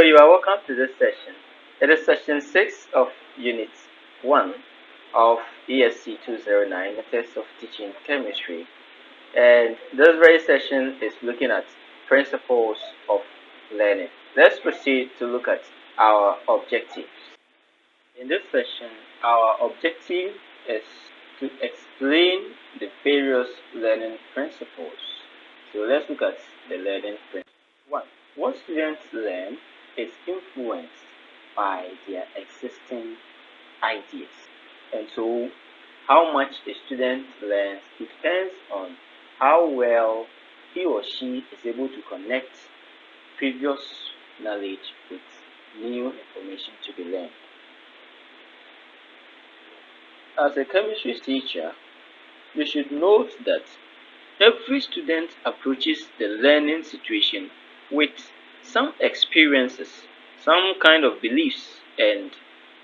So you are welcome to this session. It is session 6 of Unit 1 of ESC 209, Methods of Teaching Chemistry. And this very session is looking at principles of learning. Let's proceed to look at our objectives. In this session, our objective is to explain the various learning principles. So let's look at the learning principles. 1. What students learn is influenced by their existing ideas. And so, how much a student learns depends on how well he or she is able to connect previous knowledge with new information to be learned. As a chemistry teacher, you should note that every student approaches the learning situation with some experiences, some kind of beliefs and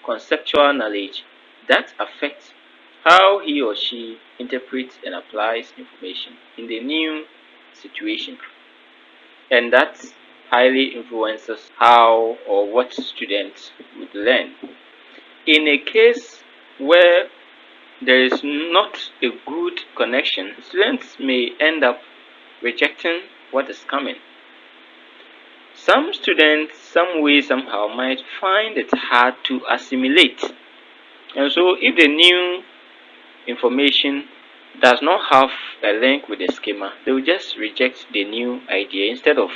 conceptual knowledge that affect how he or she interprets and applies information in the new situation. And that highly influences how or what students would learn. In a case where there is not a good connection, students may end up rejecting what is coming. Some students, some way, somehow, might find it hard to assimilate. And so, if the new information does not have a link with the schema, they will just reject the new idea instead of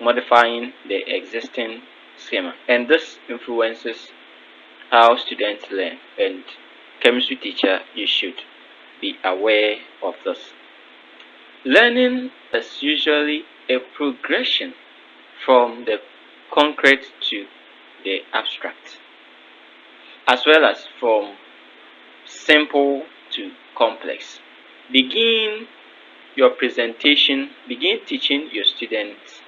modifying the existing schema. And this influences how students learn. And chemistry teacher, you should be aware of this. Learning is usually a progression from the concrete to the abstract, as well as from simple to complex. Begin your presentation, begin teaching your students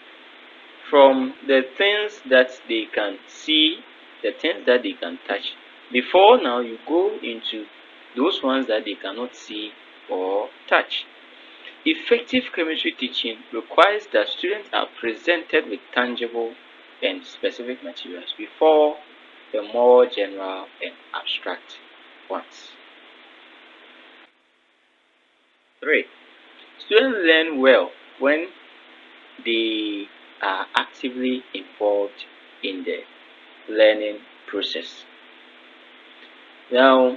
from the things that they can see, the things that they can touch. Before now, you go into those ones that they cannot see or touch. Effective chemistry teaching requires that students are presented with tangible and specific materials before the more general and abstract ones. 3. Students learn well when they are actively involved in the learning process. Now,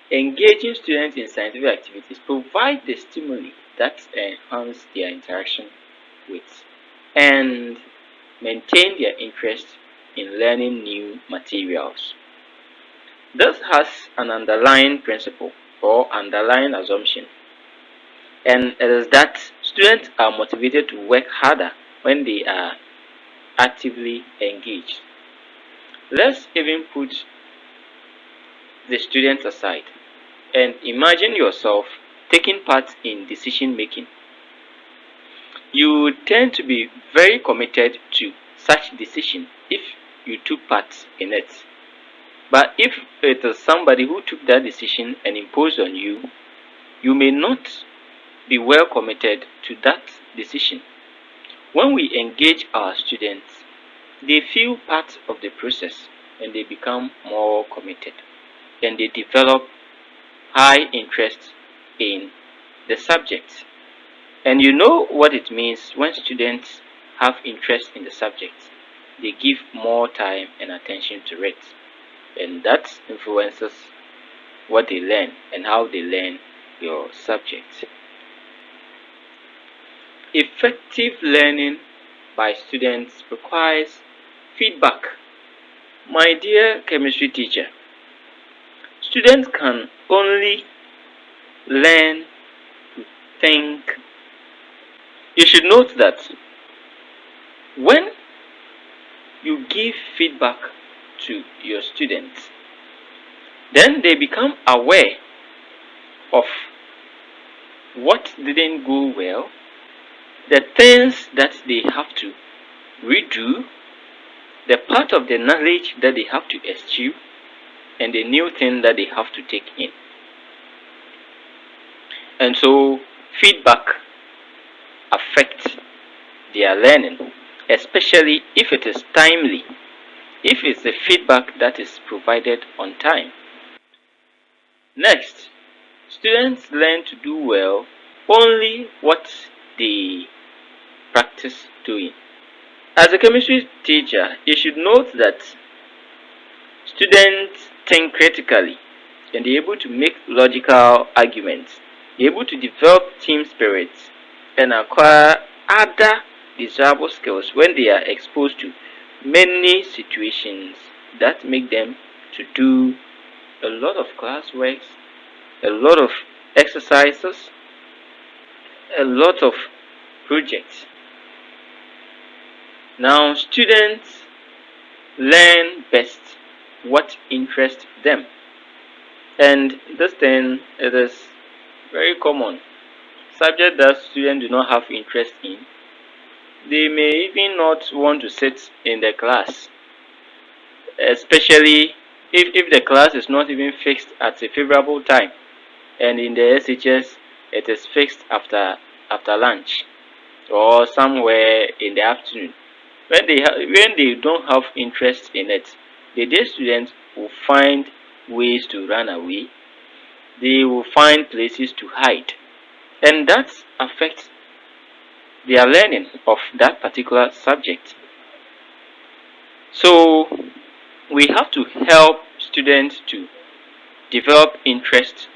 engaging students in scientific activities provide the stimuli that enhance their interaction with and maintain their interest in learning new materials. This has an underlying principle or underlying assumption, and it is that students are motivated to work harder when they are actively engaged. Let's even put the students aside and imagine yourself taking part in decision making. You would tend to be very committed to such decision if you took part in it. But if it is somebody who took that decision and imposed on you, you may not be well committed to that decision. When we engage our students, they feel part of the process and they become more committed and they develop high interest in the subject. And you know what it means when students have interest in the subject. They give more time and attention to it. And that influences what they learn and how they learn your subject. Effective learning by students requires feedback. My dear chemistry teacher, students can only learn to think. You should note that when you give feedback to your students, then they become aware of what didn't go well, the things that they have to redo, the part of the knowledge that they have to eschew, and the new thing that they have to take in. And so feedback affects their learning. especially if it is timely, if it's a feedback that is provided on time. Next, students learn to do well only what they practice doing. As a chemistry teacher, you should note that students think critically and they're able to make logical arguments, they're able to develop team spirit and acquire other desirable skills when they are exposed to many situations that make them to do a lot of classworks, a lot of exercises, a lot of projects. Now, students learn best what interests them, and this thing it is very common. Subject that students do not have interest in, they may even not want to sit in the class, especially if the class is not even fixed at a favorable time, and in the SHS it is fixed after lunch or somewhere in the afternoon. When they don't have interest in it, the day students will find ways to run away. They will find places to hide, and that affects their learning of that particular subject. So we have to help students to develop interest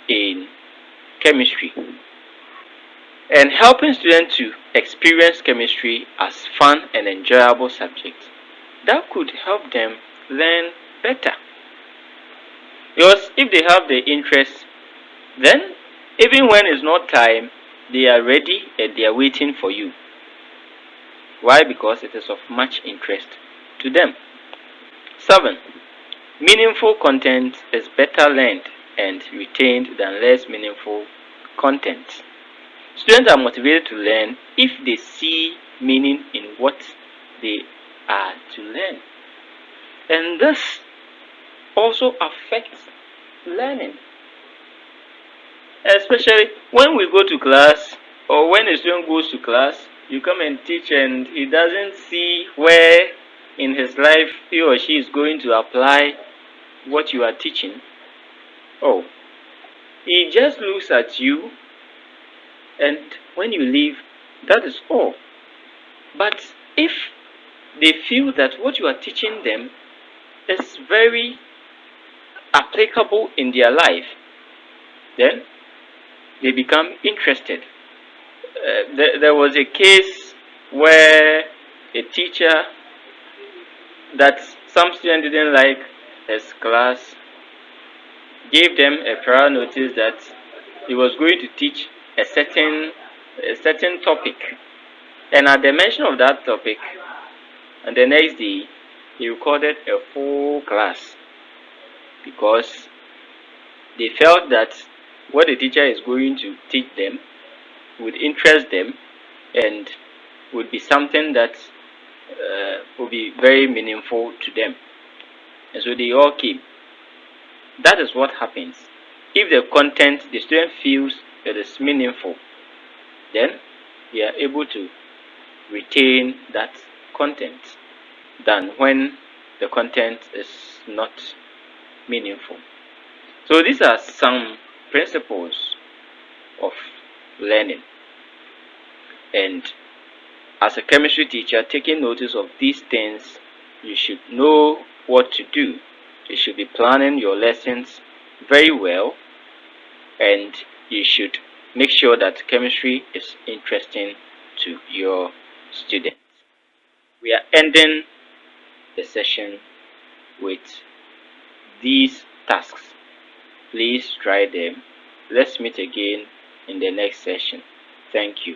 in chemistry, and helping students to experience chemistry as fun and enjoyable subject that could help them learn better. Because if they have the interest, then even when it's not time, they are ready and they are waiting for you. Why? Because it is of much interest to them. 7. Meaningful content is better learned and retained than less meaningful content. Students are motivated to learn if they see meaning in what they are to learn. And this also affects learning. Especially when we go to class, or when a student goes to class, you come and teach and he doesn't see where in his life he or she is going to apply what you are teaching. Oh, he just looks at you, and when you leave, that is all. But if they feel that what you are teaching them is very applicable in their life, then they become interested. There was a case where a teacher that some student didn't like his class gave them a prior notice that he was going to teach a certain topic, and at the mention of that topic, and the next day he recorded a full class because they felt that what the teacher is going to teach them would interest them and would be something that would be very meaningful to them. And so they all came. That is what happens. If the content the student feels that is meaningful, then they are able to retain that content than when the content is not meaningful. So these are some principles of learning. And as a chemistry teacher, taking notice of these things, you should know what to do. You should be planning your lessons very well, and you should make sure that chemistry is interesting to your students. We are ending the session with these tasks. Please try them. Let's meet again in the next session. Thank you.